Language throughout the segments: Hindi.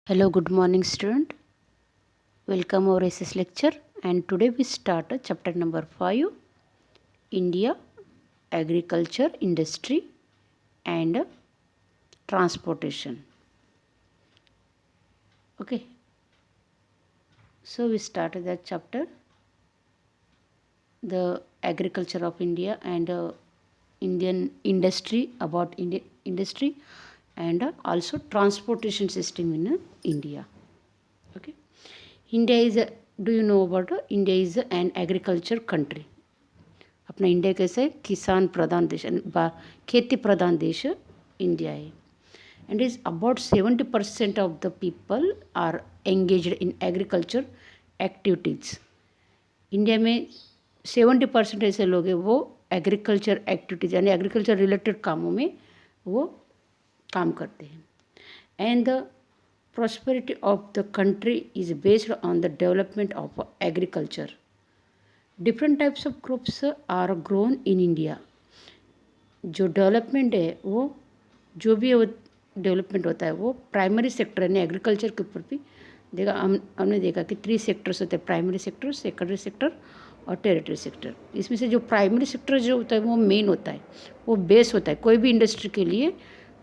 Hello, good morning, student. Welcome our SS lecture, and today we start chapter number 5, India, Agriculture, Industry, and Transportation. Okay, so we started that chapter, the agriculture of India and Indian industry, about Indian industry, and also transportation system in India. Okay, India is do you know about India is an agriculture country. अपना इंडिया कैसे है किसान प्रधान देश खेती प्रधान देश इंडिया है and is about 70% of the people are engaged in agriculture activities. India में 70% ऐसे लोग हैं वो एग्रीकल्चर एक्टिविटीज़ यानी एग्रीकल्चर रिलेटेड कामों में वो काम करते हैं. And the prosperity of the country is based on the development of agriculture. Different types of crops are grown in India. जो डेवलपमेंट है वो जो भी डेवलपमेंट होता है वो प्राइमरी सेक्टर यानी एग्रीकल्चर के ऊपर भी देखा. हमने देखा कि 3 सेक्टर्स होते हैं, प्राइमरी सेक्टर, सेकेंडरी सेक्टर और टेरिटरी सेक्टर. इसमें से जो प्राइमरी सेक्टर जो होता है वो मेन होता है, वो बेस होता है. कोई भी इंडस्ट्री के लिए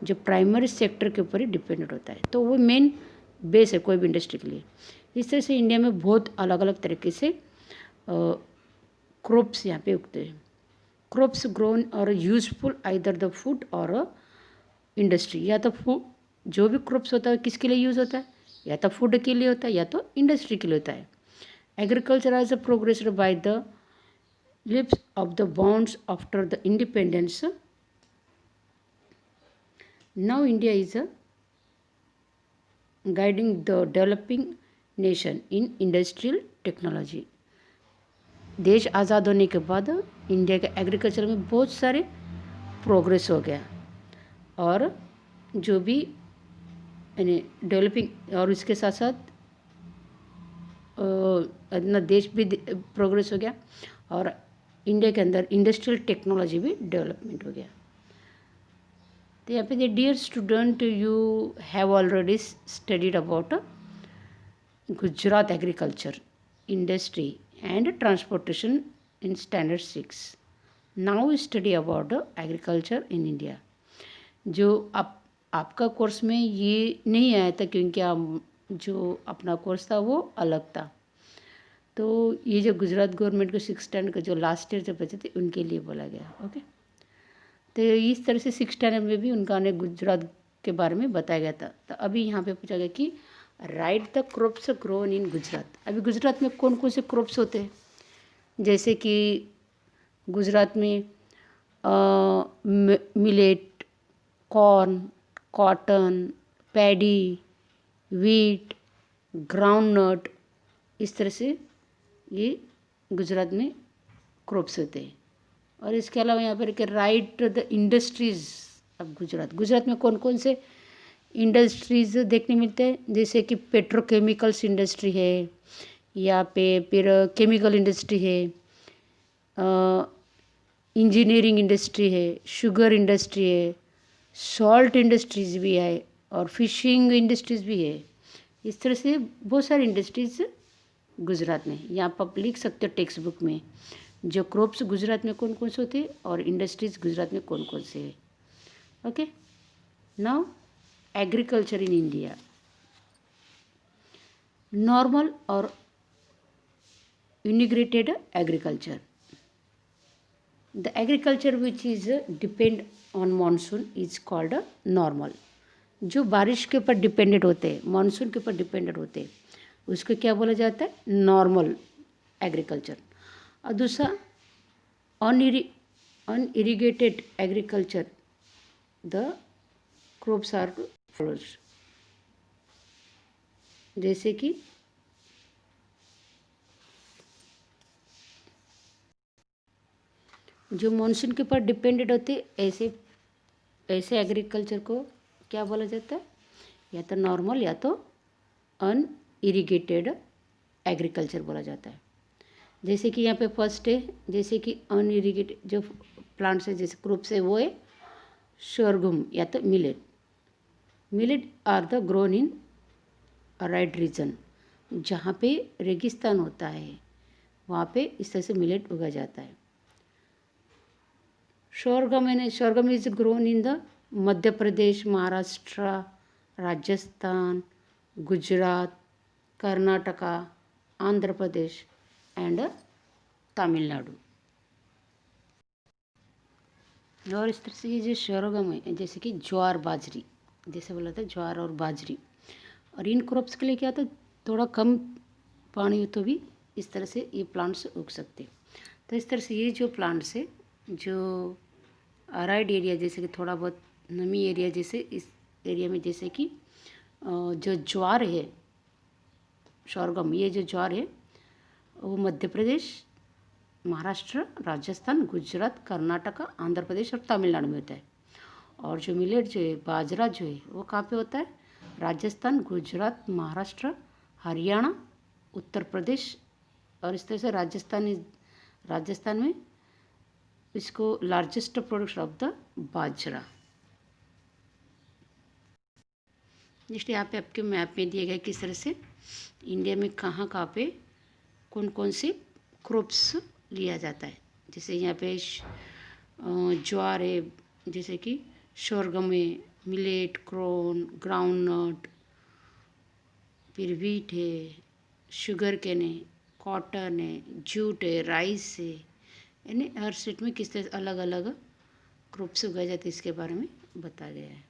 जो प्राइमरी सेक्टर के ऊपर ही डिपेंडेंट होता है, तो वो मेन बेस है कोई भी इंडस्ट्री के लिए. इस तरह से इंडिया में बहुत अलग अलग तरीके से क्रॉप्स यहाँ पे उगते हैं. क्रॉप्स ग्रोन और यूजफुल आइदर द फूड और इंडस्ट्री. या तो फूड जो भी क्रॉप्स होता है किसके लिए यूज़ होता है, या तो फूड के लिए होता है या तो इंडस्ट्री के लिए होता है. Agriculture as a progressed by the leaps of the bounds after the independence. Now India is guiding the developing nation in industrial technology. देश आज़ाद होने के बाद इंडिया के एग्रीकल्चर में बहुत सारे प्रोग्रेस हो गया और जो भी यानी डेवलपिंग और इसके साथ साथ अपना देश भी प्रोग्रेस हो गया और इंडिया के अंदर इंडस्ट्रियल टेक्नोलॉजी भी डेवलपमेंट हो गया. तो यहाँ पे dear student you have already studied about Gujarat agriculture industry and transportation in standard 6. Now study about agriculture in India. जो आपका कोर्स में ये नहीं आया था क्योंकि आप जो अपना कोर्स था वो अलग था. तो ये जो गुजरात गवर्नमेंट के 6th स्टैंडर्ड का जो लास्ट ईयर जब बचे थे उनके लिए बोला गया. ओके, तो इस तरह से 6th स्टैंडर्ड में भी उनका ने गुजरात के बारे में बताया गया था. तो अभी यहाँ पे पूछा गया कि right the crops grown in Gujarat. अभी गुजरात में कौन कौन से क्रॉप्स होते हैं, जैसे कि गुजरात में millet, corn, cotton, paddy, wheat, groundnut, इस तरह से ये गुजरात में क्रॉप्स होते हैं. और इसके अलावा यहाँ पर कि right the industries of Gujarat. Gujarat में कौन कौन से इंडस्ट्रीज़ देखने मिलते हैं, जैसे कि पेट्रोकेमिकल्स इंडस्ट्री है, या पे फिर केमिकल इंडस्ट्री है, इंजीनियरिंग इंडस्ट्री है, शुगर इंडस्ट्री है, सॉल्ट इंडस्ट्रीज़ भी है और फिशिंग इंडस्ट्रीज़ भी है. इस तरह से बहुत सारी इंडस्ट्रीज़ गुजरात में. यहाँ पर आप लिख सकते हो टेक्स्ट बुक में जो क्रॉप्स गुजरात में कौन कौन से होते हैं और इंडस्ट्रीज़ गुजरात में कौन कौन से है. Okay, now agriculture in India. Normal और integrated agriculture. The agriculture which is depend on monsoon is called normal. जो बारिश के ऊपर डिपेंडेंट होते हैं, मानसून के ऊपर डिपेंडेंट होते हैं, उसको क्या बोला जाता है, नॉर्मल एग्रीकल्चर. और दूसरा unirrigated agriculture. The crops are fallows, जैसे कि जो मानसून के ऊपर डिपेंडेंट होते ऐसे ऐसे एग्रीकल्चर को क्या बोला जाता है, या तो नॉर्मल या तो अनइरिगेटेड एग्रीकल्चर बोला जाता है. जैसे कि यहाँ पे फर्स्ट है, जैसे कि अनइरिगेटेड जो प्लांट्स है जैसे क्रॉप्स है वो है शोरगुम या तो millet. Millet are the grown in arid region, जहाँ पे रेगिस्तान होता है वहाँ पे इस तरह से मिलेट उगाया जाता है। sorghum is grown in the Madhya Pradesh, Maharashtra, Rajasthan, Gujarat, Karnataka, Andhra Pradesh and Tamil Nadu. और इस तरह से ये जो sorghum है, जैसे कि ज्वार बाजरी, जैसे बोला था ज्वार और बाजरी, और इन क्रॉप्स के लिए क्या था, थोड़ा कम पानी हो तो भी इस तरह से ये प्लांट्स उग सकते। तो इस तरह से ये जो प्लांट्स है, जो अराइड एरिया, जैसे कि थोड़ा बहुत नमी एरिया, जैसे इस एरिया में जैसे कि जो ज्वार है sorghum, ये जो ज्वार है वो मध्य प्रदेश, महाराष्ट्र, राजस्थान, गुजरात, कर्नाटका, आंध्र प्रदेश और तमिलनाडु में होता है। और जो मिलेट जो है, बाजरा जो है, वो कहाँ पे होता है, राजस्थान, गुजरात, महाराष्ट्र, हरियाणा, उत्तर प्रदेश, और इस तरह से राजस्थान में इसको largest product of the bajra. Next यहाँ पे आपके मैप में दिए गए किस तरह से इंडिया में कहाँ कहाँ पे कौन कौन से क्रॉप्स लिया जाता है। जैसे यहाँ पे ज्वार है, जैसे कि sorghum है, मिलेट, क्रोन, ग्राउंडनट, फिर वीट है, शुगर केन है, कॉटन है, जूट है, राइस है, यानी हर स्टेट में किस तरह अलग अलग क्रॉप्स उगाए जाते हैं इसके बारे में बताया गया है।